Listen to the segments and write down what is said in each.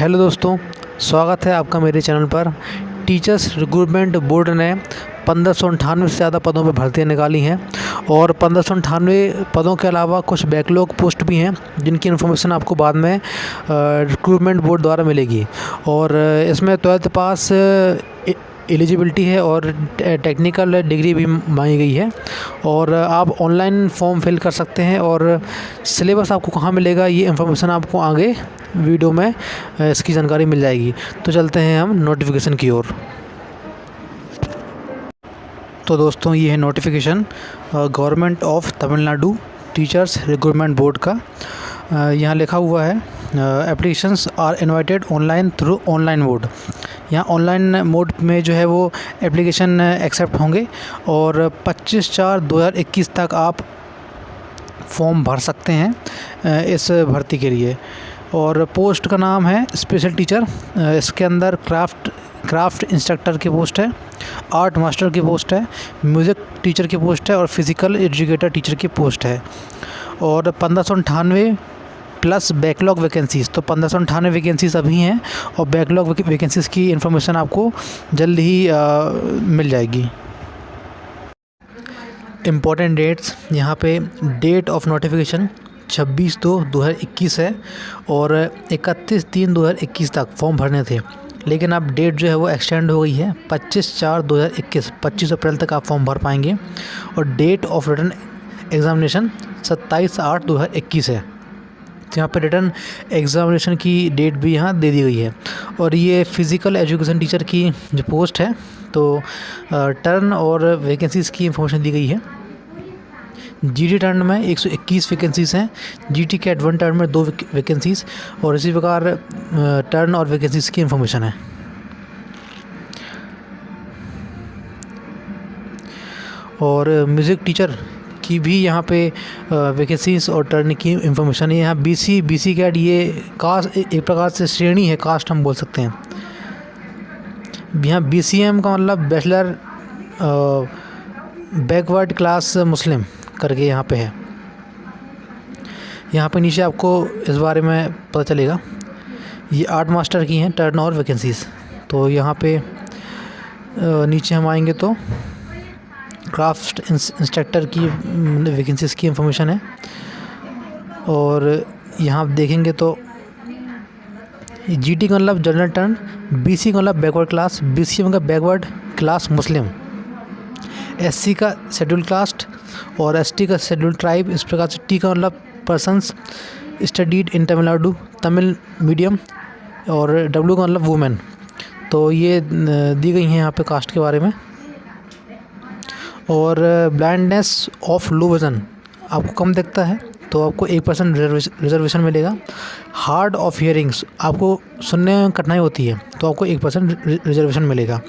Hello दोस्तों, स्वागत है आपका मेरे चैनल पर। टीचर्स रिक्रूटमेंट बोर्ड ने 1598 से ज़्यादा पदों पर भर्तियां निकाली हैं और 1598 पदों के अलावा कुछ बैकलॉग पोस्ट भी हैं जिनकी इन्फॉर्मेशन आपको बाद में रिक्रूटमेंट बोर्ड द्वारा मिलेगी। और इसमें 12th पास एलिजिबिलिटी है और टेक्निकल डिग्री भी मांगी गई है। और आप ऑनलाइन फॉर्म फिल कर सकते हैं और सिलेबस आपको कहाँ मिलेगा ये इन्फॉर्मेशन आपको आगे वीडियो में इसकी जानकारी मिल जाएगी। तो चलते हैं हम नोटिफिकेशन की ओर। तो दोस्तों, ये है notification government of Tamil Nadu teachers recruitment board का। यहाँ लिखा हुआ है applications are invited online through online mode. यहाँ ऑनलाइन मोड में जो है वो एप्लीकेशन एक्सेप्ट होंगे और 25/4/2021 तक आप फॉर्म भर सकते हैं इस भर्ती के लिए। और पोस्ट का नाम है स्पेशल टीचर। इसके अंदर क्राफ्ट इंस्ट्रक्टर की पोस्ट है, आर्ट मास्टर की पोस्ट है, म्यूज़िक टीचर की पोस्ट है और फिज़िकल एजुकेटर टीचर की पोस्ट है। और 1598 प्लस बैकलॉग वैकेंसीज़, तो 1598 वैकेंसीज़ अभी हैं और बैकलॉग वैकेंसीज़ की इन्फॉर्मेशन आपको जल्द ही मिल जाएगी। इम्पॉर्टेंट डेट्स यहाँ पे डेट ऑफ नोटिफिकेशन 26/2/2021 है और 31/3/2021 तक फॉर्म भरने थे, लेकिन अब डेट जो है वो एक्सटेंड हो गई है 25/4/2021, 25 अप्रैल तक आप फॉर्म भर पाएंगे। और डेट ऑफ रिटन एग्ज़ामिनेशन 27/8/2021 है। तो यहाँ पे रिटन एग्ज़ामिनेशन की डेट भी यहाँ दे दी गई है। और ये फ़िज़िकल एजुकेशन टीचर की जो पोस्ट है, तो टर्न और वैकेंसीज़ की इंफॉर्मेशन दी गई है। जीडी टर्न में 121 वैकेंसीज़ हैं, जीटी कैट 1 टर्न में 2 वैकेंसीज़ और इसी प्रकार टर्न और वैकेंसीज़ की इंफॉर्मेशन है। और म्यूज़िक टीचर की भी यहाँ पे वैकेंसीज़ और टर्न की इंफॉर्मेशन है। यहाँ बीसी कैट ये कास्ट एक प्रकार से श्रेणी है, कास्ट हम बोल सकते हैं। यहाँ BCM का मतलब बैचलर बैकवर्ड क्लास मुस्लिम करके यहाँ पे है। यहाँ पे नीचे आपको इस बारे में पता चलेगा। ये आर्ट मास्टर की हैं टर्न और वैकेंसीज़। तो यहाँ पे नीचे हम आएंगे तो क्राफ्ट इंस्ट्रक्टर की वैकेंसीज़ की इंफॉर्मेशन है। और यहाँ आप देखेंगे तो GT का मतलब जनरल टर्न, BC का मतलब बैकवर्ड क्लास, BCM का बैकवर्ड क्लास मुस्लिम, SC का शेड्यूल कास्ट और ST का शेड्यूल ट्राइब। इस प्रकार से T का मतलब persons studied in Tamil Nadu Tamil medium और W का मतलब वुमेन। तो ये दी गई हैं यहाँ पे कास्ट के बारे में। और ब्लाइंडनेस ऑफ लो विज़न, आपको कम दिखता है तो आपको 1% रिजर्वेशन मिलेगा। हार्ड ऑफ हियरिंग्स, आपको सुनने में कठिनाई होती है तो आपको 1% रिजर्वेशन मिलेगा।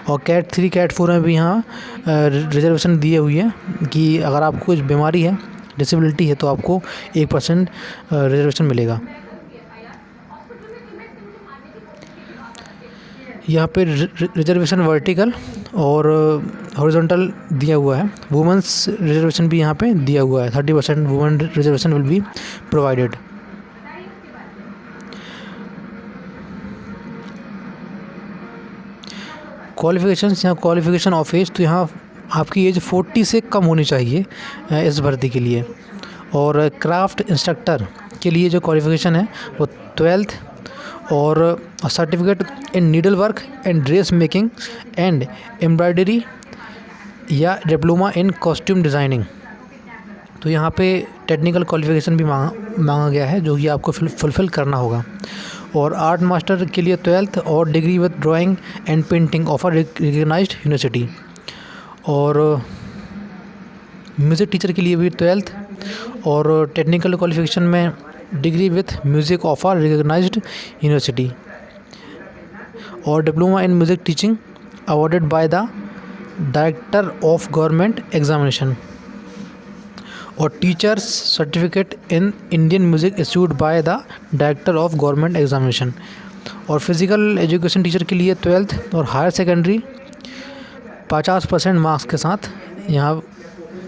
और कैट 3 कैट 4 में भी यहाँ रिजर्वेशन दिए हुई है कि अगर आपको कुछ बीमारी है, डिसेबिलिटी है, तो आपको 1% रिजर्वेशन मिलेगा। यहाँ पे रिजर्वेशन वर्टिकल और हॉरिजॉन्टल दिया हुआ है। वुमेंस रिजर्वेशन भी यहाँ पे दिया हुआ है, 30% women reservation will be provided. Qualifications, यहाँ क्वालिफिकेशन ऑफ एज, तो यहाँ आपकी एज 40 से कम होनी चाहिए इस भर्ती के लिए। और क्राफ्ट इंस्ट्रक्टर के लिए जो क्वालिफिकेशन है वो 12th और certificate in needle work and dress making and embroidery या डिप्लोमा इन कॉस्ट्यूम डिज़ाइनिंग। तो यहाँ पे टेक्निकल क्वालिफिकेशन भी मांगा गया है जो कि आपको फुलफ़िल करना होगा। और आर्ट मास्टर के लिए 12th और degree with drawing and painting of a recognised university. और म्यूज़िक टीचर के लिए भी 12th और टेक्निकल क्वालिफिकेशन में degree with music of a recognised university और diploma in music teaching awarded by the director of government examination. और teachers certificate in Indian music issued by the director of government examination. और physical education teacher के लिए 12th और higher secondary 50% marks के साथ यहाँ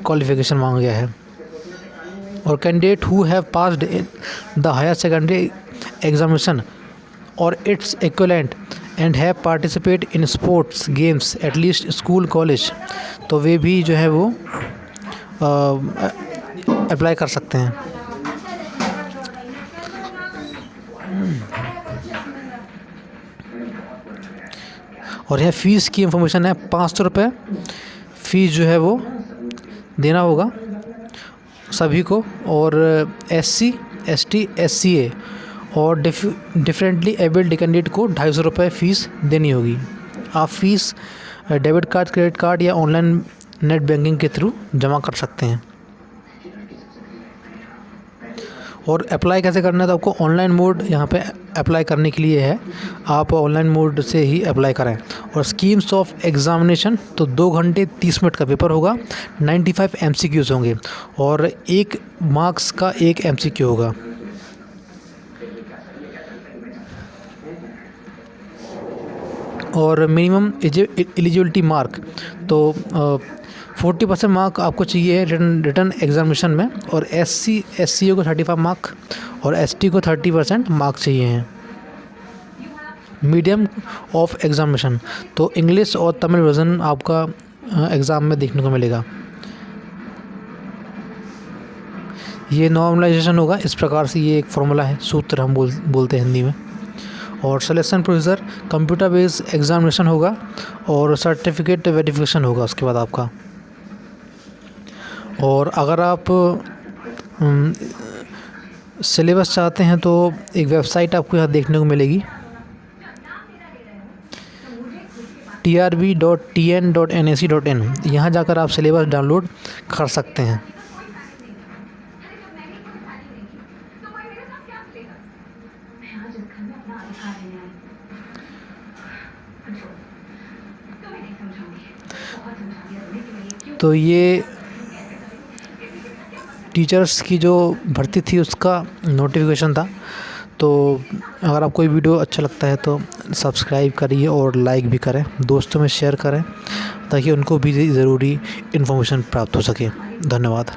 qualification मांगा गया है। और candidate who have passed the higher secondary examination और its equivalent and have participate in sports games at least school college, तो वे भी जो है वो अप्लाई कर सकते हैं। और यह फ़ीस की इंफॉर्मेशन है, 500 रुपये फ़ीस जो है वो देना होगा सभी को। और SC ST SCA और डिफरेंटली एबल्ड कैंडिडेट को 250 रुपये फ़ीस देनी होगी। आप fees debit card, credit card या ऑनलाइन नेट बैंकिंग के थ्रू जमा कर सकते हैं। और अप्लाई कैसे करना है, तो आपको ऑनलाइन मोड यहाँ पे अप्लाई करने के लिए है, आप ऑनलाइन मोड से ही अप्लाई करें। और स्कीम्स ऑफ एग्ज़ामिनेशन, तो 2 घंटे 30 मिनट का पेपर होगा, 95 MCQs होंगे और 1 मार्क्स का 1 MCQ होगा। और मिनिमम एलिजिबिलिटी मार्क, तो 40% मार्क आपको चाहिए रिटर्न एग्जामिनेशन में। और SC SCA को 35 मार्क और ST को 30% मार्क चाहिए हैं। मीडियम ऑफ एग्जामिनेशन, तो इंग्लिश और तमिल वर्जन आपका एग्ज़ाम में देखने को मिलेगा। ये नॉर्मलाइजेशन होगा, इस प्रकार से ये एक फॉर्मूला है, सूत्र हम बोलते हैं हिंदी में। और selection procedure computer based examination होगा और सर्टिफिकेट वेरिफिकेशन होगा उसके बाद आपका। और अगर आप सिलेबस चाहते हैं तो एक वेबसाइट आपको यहाँ देखने को मिलेगी, trb.tn.nic.in। यहाँ जाकर आप सिलेबस डाउनलोड कर सकते हैं। तो ये टीचर्स की जो भर्ती थी उसका नोटिफिकेशन था। तो अगर आपको ये वीडियो अच्छा लगता है तो सब्सक्राइब करिए और लाइक भी करें, दोस्तों में शेयर करें ताकि उनको भी ज़रूरी इन्फॉर्मेशन प्राप्त हो सके। धन्यवाद।